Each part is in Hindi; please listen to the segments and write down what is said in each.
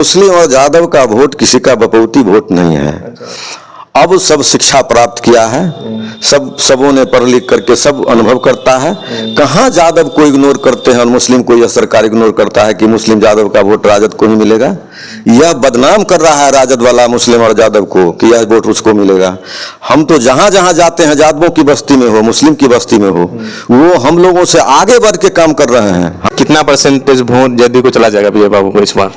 मुस्लिम और यादव का वोट किसी का बपौती वोट नहीं है। अब सब शिक्षा प्राप्त किया है, सबों ने पढ़ लिख करके सब अनुभव करता है। कहाँ यादव को इग्नोर करते हैं और मुस्लिम को यह सरकार इग्नोर करता है कि मुस्लिम यादव का वोट राजद को ही मिलेगा। यह बदनाम कर रहा है राजद वाला मुस्लिम और यादव को कि यह वोट उसको मिलेगा। हम तो जहाँ जहाँ जाते हैं, यादवों की बस्ती में हो, मुस्लिम की बस्ती में हो, वो हम लोगों से आगे बढ़ के काम कर रहे हैं। कितना परसेंटेज वोट जदयू को चला जाएगा विजय बाबू को इस बार?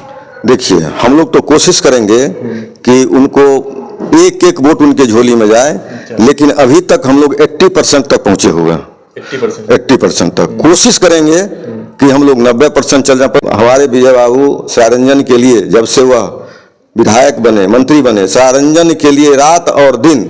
देखिए, हम लोग तो कोशिश करेंगे कि उनको एक एक वोट उनके झोली में जाए, लेकिन अभी तक हम लोग 80% तक पहुंचे हुए हैं। 80% तक कोशिश करेंगे कि हम लोग 90% चल जाए। हमारे विजय बाबू सारंजन के लिए जब से वह विधायक बने, मंत्री बने, सारंजन के लिए रात और दिन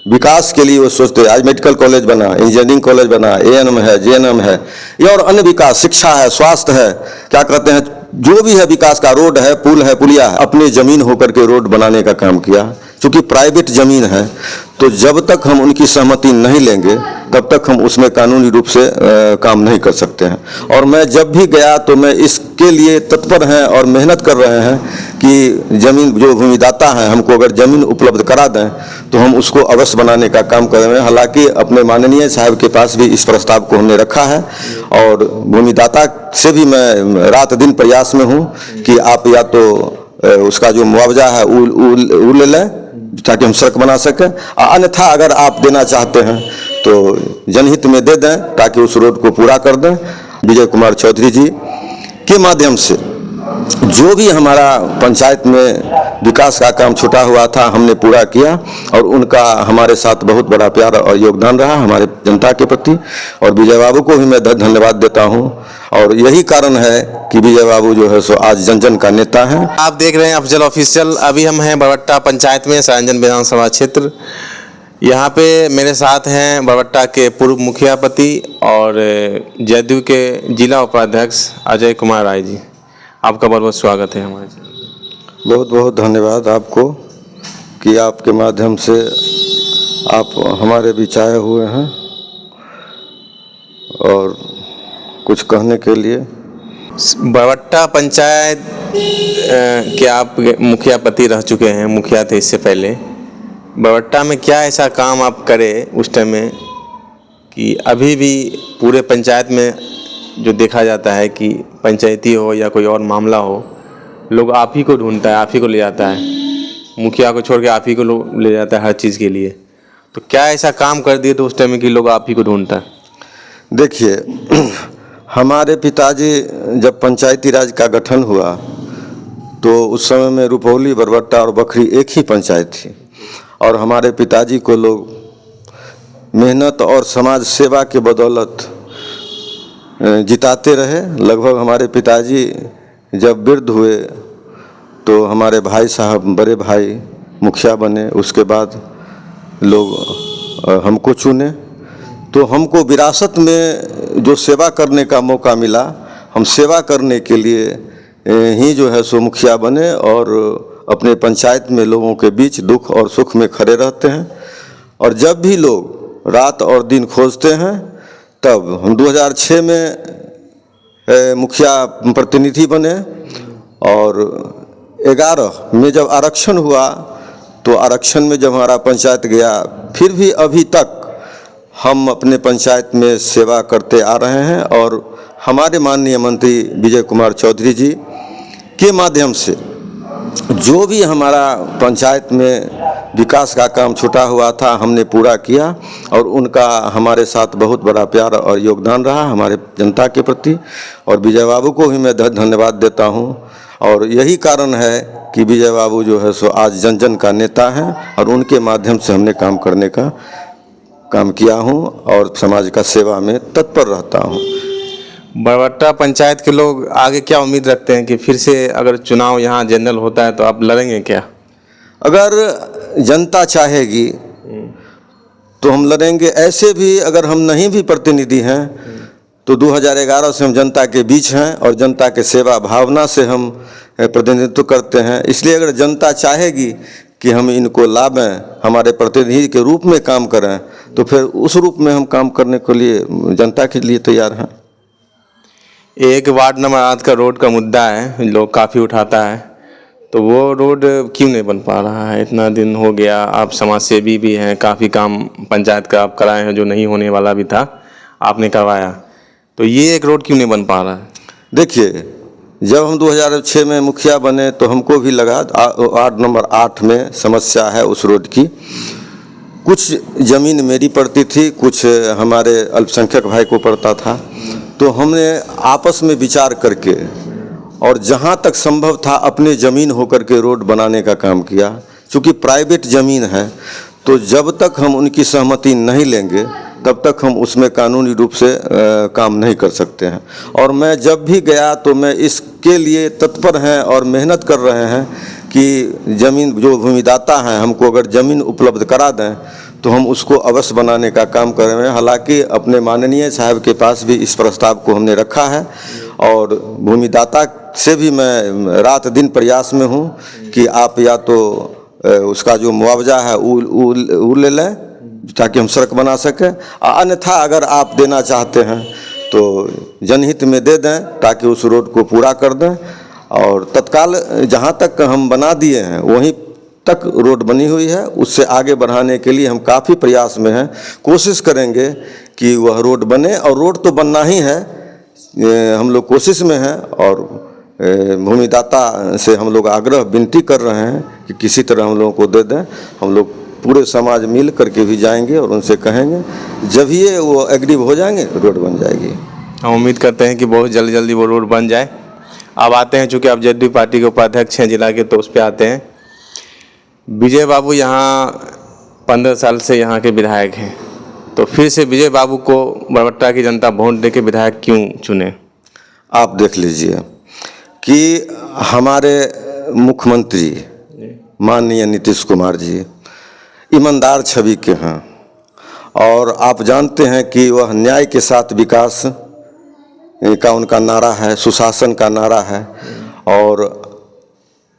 विकास के लिए वो सोचते। आज मेडिकल कॉलेज बना, इंजीनियरिंग कॉलेज बना, एएनएम है, जेएनएम है, ये और अन्य विकास, शिक्षा है, स्वास्थ्य है, क्या कहते हैं, जो भी है विकास का, रोड है, पुल है, पुलिया है, अपने जमीन होकर के रोड बनाने का काम किया। क्योंकि प्राइवेट जमीन है, तो जब तक हम उनकी सहमति नहीं लेंगे तब तक हम उसमें कानूनी रूप से काम नहीं कर सकते हैं। और मैं जब भी गया तो मैं इसके लिए तत्पर हैं और मेहनत कर रहे हैं कि जमीन, जो भूमिदाता हैं, हमको अगर जमीन उपलब्ध करा दें तो हम उसको अवश्य बनाने का काम कर रहे हैं। हालांकि अपने माननीय साहब के पास भी इस प्रस्ताव को हमने रखा है और भूमिदाता से भी मैं रात दिन प्रयास में हूँ कि आप या तो उसका जो मुआवजा है वो ले लें ताकि हम सड़क बना सकें, अन्यथा अगर आप देना चाहते हैं तो जनहित में दे दें ताकि उस रोड को पूरा कर दें। विजय कुमार चौधरी जी के माध्यम से जो भी हमारा पंचायत में विकास का काम छूटा हुआ था हमने पूरा किया और उनका हमारे साथ बहुत बड़ा प्यार और योगदान रहा हमारे जनता के प्रति। और विजय बाबू को भी मैं धन्यवाद देता हूं और यही कारण है कि विजय बाबू जो है सो आज जन जन का नेता है। आप देख रहे हैं अफजल ऑफिशियल। अभी हम हैं बरबट्टा पंचायत में, सारंजन विधानसभा क्षेत्र। यहाँ पे मेरे साथ हैं बरबट्टा के पूर्व मुखिया पति और जदयू के जिला उपाध्यक्ष अजय कुमार राय जी। आपका बहुत बहुत स्वागत है हमारे चैनल। बहुत बहुत धन्यवाद आपको कि आपके माध्यम से आप हमारे बीच आए हुए हैं और कुछ कहने के लिए। बरबट्टा पंचायत के आप मुखिया पति रह चुके हैं, मुखिया थे इससे पहले। बरबट्टा में क्या ऐसा काम आप करें उस टाइम में कि अभी भी पूरे पंचायत में जो देखा जाता है कि पंचायती हो या कोई और मामला हो, लोग आप ही को ढूंढता है, आप ही को ले जाता है, मुखिया को छोड़ के आप ही को ले जाता है हर चीज़ के लिए। तो क्या ऐसा काम कर दिए तो उस टाइम में कि लोग आप ही को ढूंढता है? देखिए, हमारे पिताजी जब पंचायती राज का गठन हुआ तो उस समय में रुपौली, बरबट्टा और बखरी एक ही पंचायत थी और हमारे पिताजी को लोग मेहनत और समाज सेवा के बदौलत जिताते रहे। लगभग हमारे पिताजी जब वृद्ध हुए तो हमारे भाई साहब, बड़े भाई मुखिया बने। उसके बाद लोग हमको चुने तो हमको विरासत में जो सेवा करने का मौका मिला, हम सेवा करने के लिए ही जो है सो मुखिया बने और अपने पंचायत में लोगों के बीच दुख और सुख में खड़े रहते हैं। और जब भी लोग रात और दिन खोजते हैं तब हम 2006 में मुखिया प्रतिनिधि बने और 11 में जब आरक्षण हुआ तो आरक्षण में जब हमारा पंचायत गया, फिर भी अभी तक हम अपने पंचायत में सेवा करते आ रहे हैं। और हमारे माननीय मंत्री विजय कुमार चौधरी जी के माध्यम से जो भी हमारा पंचायत में विकास का काम छूटा हुआ था हमने पूरा किया और उनका हमारे साथ बहुत बड़ा प्यार और योगदान रहा हमारे जनता के प्रति। और विजय बाबू को भी मैं धन्यवाद देता हूं और यही कारण है कि विजय बाबू जो है सो आज जन जन का नेता हैं और उनके माध्यम से हमने काम करने का काम किया हूं और समाज का सेवा में तत्पर रहता हूं। बरबट्टा पंचायत के लोग आगे क्या उम्मीद रखते हैं कि फिर से अगर चुनाव यहाँ जनरल होता है तो आप लड़ेंगे क्या? अगर जनता चाहेगी तो हम लड़ेंगे। ऐसे भी अगर हम नहीं भी प्रतिनिधि हैं तो 2011 से हम जनता के बीच हैं और जनता के सेवा भावना से हम प्रतिनिधित्व करते हैं। इसलिए अगर जनता चाहेगी कि हम इनको लाभें, हमारे प्रतिनिधि के रूप में काम करें, तो फिर उस रूप में हम काम करने के लिए जनता के लिए तैयार हैं। एक वार्ड नंबर 8 का रोड का मुद्दा है, लोग काफ़ी उठाता है, तो वो रोड क्यों नहीं बन पा रहा है? इतना दिन हो गया, आप समाज सेवी भी हैं, काफ़ी काम पंचायत का आप कराए हैं, जो नहीं होने वाला भी था आपने करवाया, तो ये एक रोड क्यों नहीं बन पा रहा है? देखिए, जब हम 2006 में मुखिया बने तो हमको भी लगा वार्ड नंबर 8 में समस्या है उस रोड की। कुछ ज़मीन मेरी पड़ती थी, कुछ हमारे अल्पसंख्यक भाई को पड़ता था, तो हमने आपस में विचार करके और जहाँ तक संभव था अपने ज़मीन होकर के रोड बनाने का काम किया। चूँकि प्राइवेट ज़मीन है तो जब तक हम उनकी सहमति नहीं लेंगे तब तक हम उसमें कानूनी रूप से काम नहीं कर सकते हैं। और मैं जब भी गया तो मैं इसके लिए तत्पर हैं और मेहनत कर रहे हैं कि ज़मीन जो भूमिदाता हैं हमको अगर ज़मीन उपलब्ध करा दें तो हम उसको अवश्य बनाने का काम कर रहे हैं। हालांकि अपने माननीय साहब के पास भी इस प्रस्ताव को हमने रखा है और भूमिदाता से भी मैं रात दिन प्रयास में हूँ कि आप या तो उसका जो मुआवजा है वो ले लें ताकि हम सड़क बना सकें, अन्यथा अगर आप देना चाहते हैं तो जनहित में दे दें ताकि उस रोड को पूरा कर दें। और तत्काल जहाँ तक हम बना दिए हैं वहीं तक रोड बनी हुई है, उससे आगे बढ़ाने के लिए हम काफ़ी प्रयास में हैं। कोशिश करेंगे कि वह रोड बने और रोड तो बनना ही है, हम लोग कोशिश में हैं और भूमिदाता से हम लोग आग्रह विनती कर रहे हैं कि किसी तरह हम लोगों को दे दें। हम लोग पूरे समाज मिल करके भी जाएंगे और उनसे कहेंगे, जब ये वो एग्री हो जाएंगे रोड बन जाएगी। हम उम्मीद करते हैं कि बहुत जल्दी जल्दी वो रोड बन जाए। अब आते हैं, चूँकि आप जदयू पार्टी के उपाध्यक्ष हैं जिला के, तो उस पर आते हैं। विजय बाबू यहाँ 15 साल से यहाँ के विधायक हैं, तो फिर से विजय बाबू को बरबट्टा की जनता वोट दे के विधायक क्यों चुने? आप देख लीजिए कि हमारे मुख्यमंत्री माननीय नीतीश कुमार जी ईमानदार छवि के हैं और आप जानते हैं कि वह न्याय के साथ विकास का उनका नारा है, सुशासन का नारा है। और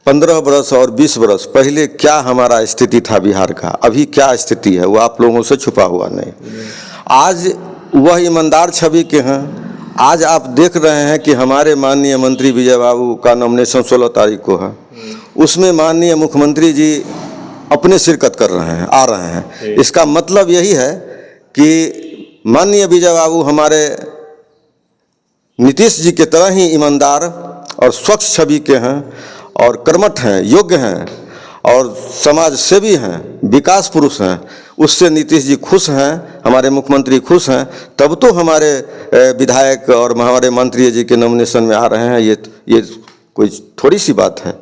15 बरस और 20 बरस पहले क्या हमारा स्थिति था बिहार का, अभी क्या स्थिति है, वो आप लोगों से छुपा हुआ नहीं। आज वह ईमानदार छवि के हैं। आज आप देख रहे हैं कि हमारे माननीय मंत्री विजय बाबू का नॉमिनेशन 16 तारीख को है, उसमें माननीय मुख्यमंत्री जी अपने शिरकत कर रहे हैं, आ रहे हैं। इसका मतलब यही है कि माननीय विजय बाबू हमारे नीतीश जी के तरह ही ईमानदार और स्वच्छ छवि के हैं और कर्मठ हैं, योग्य हैं और समाज सेवी हैं, विकास पुरुष हैं। उससे नीतीश जी खुश हैं, हमारे मुख्यमंत्री खुश हैं, तब तो हमारे विधायक और हमारे मंत्री जी के नॉमिनेशन में आ रहे हैं। ये कोई थोड़ी सी बात है।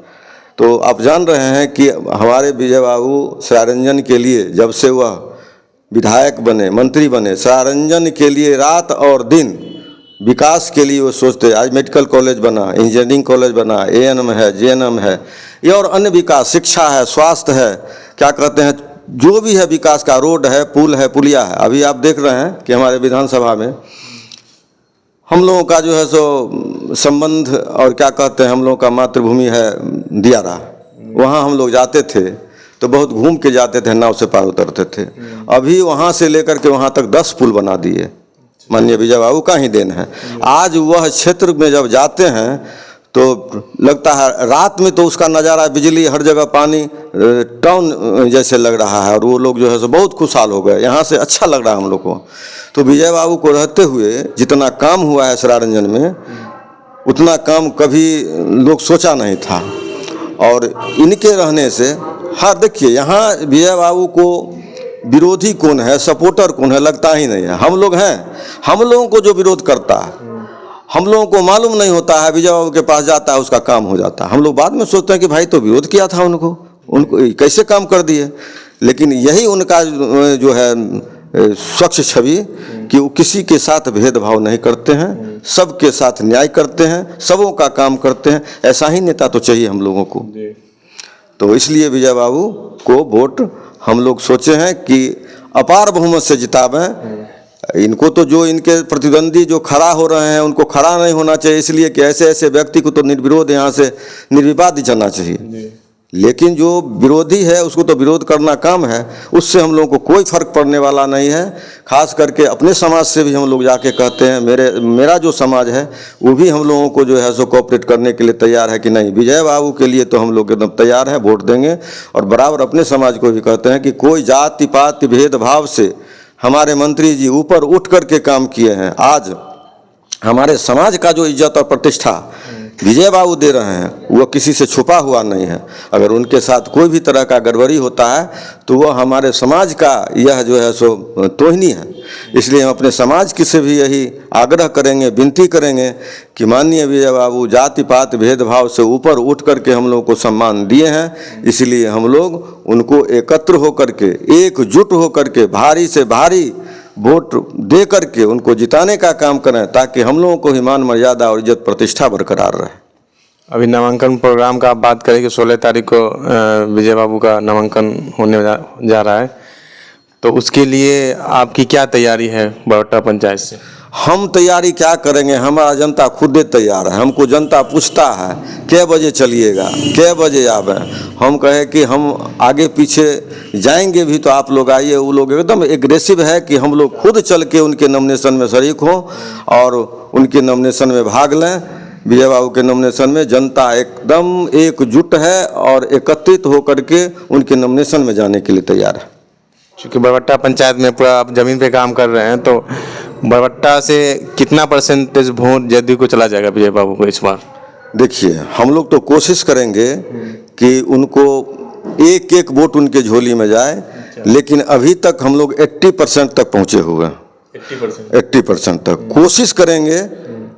तो आप जान रहे हैं कि हमारे विजय बाबू सरारंजन के लिए जब से वह विधायक बने, मंत्री बने, सरारंजन के लिए रात और दिन विकास के लिए वो सोचते। आज मेडिकल कॉलेज बना, इंजीनियरिंग कॉलेज बना, ANM है, JNM है, ये और अन्य विकास, शिक्षा है, स्वास्थ्य है, क्या कहते हैं, जो भी है विकास का, रोड है, पुल है, पुलिया है। अभी आप देख रहे हैं कि हमारे विधानसभा में हम लोगों का जो है सो संबंध और क्या कहते हैं, हम लोगों का मातृभूमि है दियारा, वहाँ हम लोग जाते थे तो बहुत घूम के जाते थे, नाव से पार उतरते थे। अभी वहाँ से लेकर के वहाँ तक 10 पुल बना दिए, माननीय विजय बाबू का ही देन है। आज वह क्षेत्र में जब जाते हैं तो लगता है रात में तो उसका नज़ारा, बिजली हर जगह, पानी, टाउन जैसे लग रहा है और वो लोग जो है सो बहुत खुशहाल हो गए। यहाँ से अच्छा लग रहा है हम लोग को। तो विजय बाबू को रहते हुए जितना काम हुआ है सरारंजन में, उतना काम कभी लोग सोचा नहीं था। और इनके रहने से, हाँ देखिए, यहाँ विजय बाबू को विरोधी कौन है, सपोर्टर कौन है, लगता ही नहीं है। हम लोग हैं, हम लोगों को जो विरोध करता है, हम लोगों को मालूम नहीं होता है, विजय बाबू के पास जाता है, उसका काम हो जाता है। हम लोग बाद में सोचते हैं कि भाई तो विरोध किया था, उनको कैसे काम कर दिए। लेकिन यही उनका जो है स्वच्छ छवि कि वो किसी के साथ भेदभाव नहीं करते हैं, सबके साथ न्याय करते हैं, सबों का काम करते हैं। ऐसा ही नेता तो चाहिए हम लोगों को। तो इसलिए विजय बाबू को वोट हम लोग सोचे हैं कि अपार बहुमत से जितावें। इनको तो जो इनके प्रतिद्वंदी जो खड़ा हो रहे हैं उनको खड़ा नहीं होना चाहिए, इसलिए कि ऐसे ऐसे व्यक्ति को तो निर्विरोध यहाँ से निर्विवाद जाना चाहिए। लेकिन जो विरोधी है उसको तो विरोध करना काम है, उससे हम लोगों को कोई फर्क पड़ने वाला नहीं है। खास करके अपने समाज से भी हम लोग जाके कहते हैं, मेरा जो समाज है वो भी हम लोगों को जो है सो कोऑपरेट करने के लिए तैयार है कि नहीं, विजय बाबू के लिए तो हम लोग एकदम तैयार हैं, वोट देंगे। और बराबर अपने समाज को भी कहते हैं कि कोई जाति पात भेदभाव से हमारे मंत्री जी ऊपर उठ करके काम किए हैं। आज हमारे समाज का जो इज्जत और प्रतिष्ठा विजय बाबू दे रहे हैं वो किसी से छुपा हुआ नहीं है। अगर उनके साथ कोई भी तरह का गड़बड़ी होता है तो वह हमारे समाज का यह जो है सो तोहिनी है। इसलिए हम अपने समाज की से भी यही आग्रह करेंगे, विनती करेंगे कि माननीय विजय बाबू जाति पात भेदभाव से ऊपर उठ करके हम लोगों को सम्मान दिए हैं। इसलिए हम लोग उनको एकत्र होकर के, एकजुट होकर के, भारी से भारी वोट दे करके उनको जिताने का काम करें, ताकि हम लोगों को ही मान मर्यादा और इज्जत प्रतिष्ठा बरकरार रहे। अभी नामांकन प्रोग्राम का आप बात करें कि 16 तारीख को विजय बाबू का नामांकन होने जा रहा है, तो उसके लिए आपकी क्या तैयारी है बरवट्टा पंचायत से? हम तैयारी क्या करेंगे, हमारा जनता खुद तैयार है। हमको जनता पूछता है कै बजे चलिएगा, कै बजे आवे। हम कहे कि हम आगे पीछे जाएंगे भी तो आप लोग आइए। वो लोग एकदम एग्रेसिव है कि हम लोग खुद चल के उनके नॉमिनेशन में शरीक हों और उनके नॉमिनेशन में भाग लें। विजय बाबू के नॉमिनेशन में जनता एकदम एकजुट है और एकत्रित होकर के उनके नॉमिनेशन में जाने के लिए तैयार है। क्योंकि बरवट्टा पंचायत में पूरा आप जमीन पे काम कर रहे हैं, तो बरवट्टा से कितना परसेंटेज वोट जदयू को चला जाएगा विजय बाबू को इस बार? देखिए, हम लोग तो कोशिश करेंगे कि उनको एक एक वोट उनके झोली में जाए, लेकिन अभी तक हम लोग 80% तक पहुँचे हुए हैं। 80% तक कोशिश करेंगे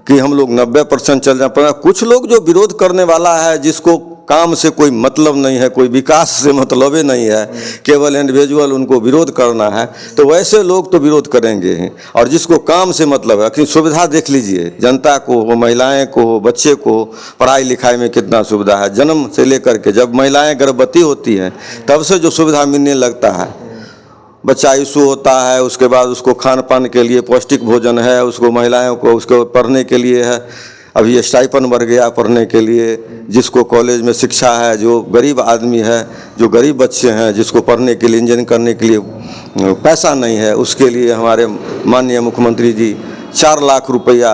कि हम लोग 90% चल जाए। पर कुछ लोग जो विरोध करने वाला है, जिसको काम से कोई मतलब नहीं है, कोई विकास से मतलब ही नहीं है, केवल इंडिविजुअल उनको विरोध करना है, तो वैसे लोग तो विरोध करेंगे ही। और जिसको काम से मतलब है, कि सुविधा देख लीजिए, जनता को हो, महिलाएं को हो, बच्चे को पढ़ाई लिखाई में कितना सुविधा है। जन्म से लेकर के जब महिलाएं गर्भवती होती हैं तब से जो सुविधा मिलने लगता है, बच्चा इशू होता है, उसके बाद उसको खान पान के लिए पौष्टिक भोजन है, उसको महिलाओं को उसको पढ़ने के लिए है। अभी स्टाइपेंड बढ़ गया पढ़ने के लिए, जिसको कॉलेज में शिक्षा है, जो गरीब आदमी है, जो गरीब बच्चे हैं, जिसको पढ़ने के लिए, इंजीनियरिंग करने के लिए पैसा नहीं है, उसके लिए हमारे माननीय मुख्यमंत्री जी 4 लाख रुपया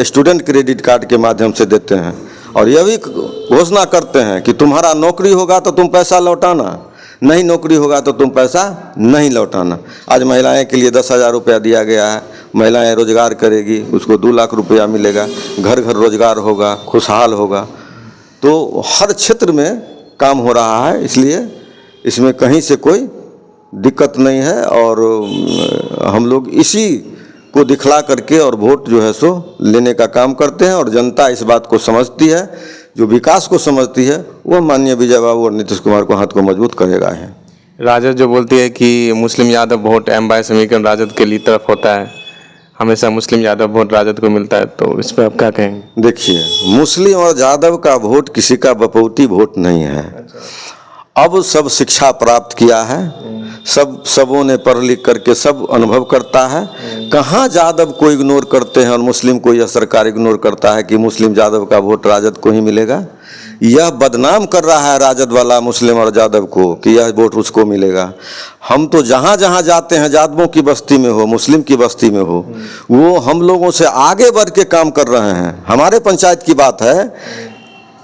स्टूडेंट क्रेडिट कार्ड के माध्यम से देते हैं। और यह भी घोषणा करते हैं कि तुम्हारा नौकरी होगा तो तुम पैसा लौटाना, नहीं नौकरी होगा तो तुम पैसा नहीं लौटाना। आज महिलाएं के लिए 10,000 रुपया दिया गया है। महिलाएं रोजगार करेगी, उसको 2 लाख रुपया मिलेगा, घर घर रोजगार होगा, खुशहाल होगा। तो हर क्षेत्र में काम हो रहा है, इसलिए इसमें कहीं से कोई दिक्कत नहीं है। और हम लोग इसी को दिखला करके और वोट जो है सो लेने का काम करते हैं। और जनता इस बात को समझती है, जो विकास को समझती है, वह माननीय विजय बाबू और नीतीश कुमार को हाथ को मजबूत करेगा है। राजद जो बोलती है कि मुस्लिम यादव वोट एम बाय समीकरण राजद के लिए तरफ होता है, हमेशा मुस्लिम यादव वोट राजद को मिलता है, तो इस पर आप क्या कहेंगे? देखिए, मुस्लिम और यादव का वोट किसी का बपौती वोट नहीं है। अब सब शिक्षा प्राप्त किया है, सबों ने पढ़ लिख करके सब अनुभव करता है। कहाँ यादव को इग्नोर करते हैं और मुस्लिम को यह सरकार इग्नोर करता है कि मुस्लिम यादव का वोट राजद को ही मिलेगा। यह बदनाम कर रहा है राजद वाला मुस्लिम और यादव को कि यह वोट उसको मिलेगा। हम तो जहाँ जहाँ जाते हैं, यादवों की बस्ती में हो, मुस्लिम की बस्ती में हो, वो हम लोगों से आगे बढ़ के काम कर रहे हैं। हमारे पंचायत की बात है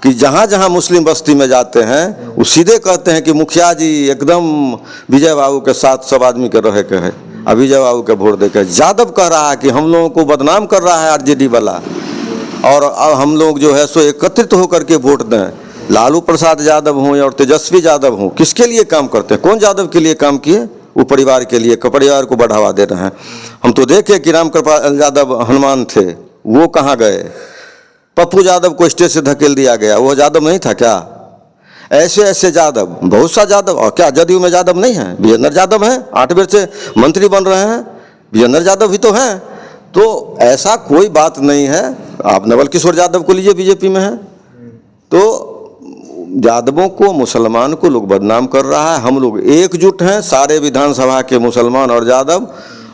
कि जहाँ जहाँ मुस्लिम बस्ती में जाते हैं, वो सीधे कहते हैं कि मुखिया जी एकदम विजय बाबू के साथ सब आदमी के रहे के है, अब विजय बाबू के वोट देकर। यादव कह रहा है कि हम लोगों को बदनाम कर रहा है आरजेडी वाला, और अब हम लोग जो है सो एकत्रित होकर के वोट दें। लालू प्रसाद यादव हों और तेजस्वी यादव हों, किसके लिए काम करते हैं? कौन यादव के लिए काम किए? वो परिवार के लिए, परिवार को बढ़ावा दे रहे हैं। हम तो देखे कि रामकृपाल यादव हनुमान थे, वो कहाँ गए? पप्पू यादव को स्टेज से धकेल दिया गया, वो यादव नहीं था क्या? ऐसे ऐसे यादव, बहुत सा यादव। और क्या जदयू में यादव नहीं है? विजेंद्र यादव हैं, 8 बार से मंत्री बन रहे हैं, विजेंद्र यादव भी तो हैं। तो ऐसा कोई बात नहीं है। आप नवल किशोर यादव को लीजिए, बीजेपी में है। तो यादवों को, मुसलमान को लोग बदनाम कर रहा है। हम लोग एकजुट हैं, सारे विधानसभा के मुसलमान और यादव,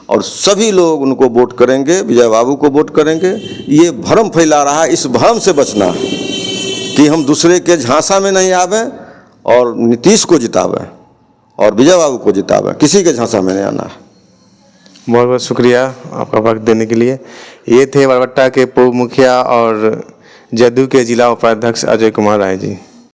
और सभी लोग उनको वोट करेंगे, विजय बाबू को वोट करेंगे। ये भ्रम फैला रहा है, इस भ्रम से बचना है कि हम दूसरे के झांसा में नहीं आवे और नीतीश को जितावे और विजय बाबू को जितावे, किसी के झांसा में नहीं आना है। बहुत बहुत शुक्रिया आपका वक्त देने के लिए। ये थे बरबट्टा के पूर्व मुखिया और जदयू के जिला उपाध्यक्ष अजय कुमार राय जी।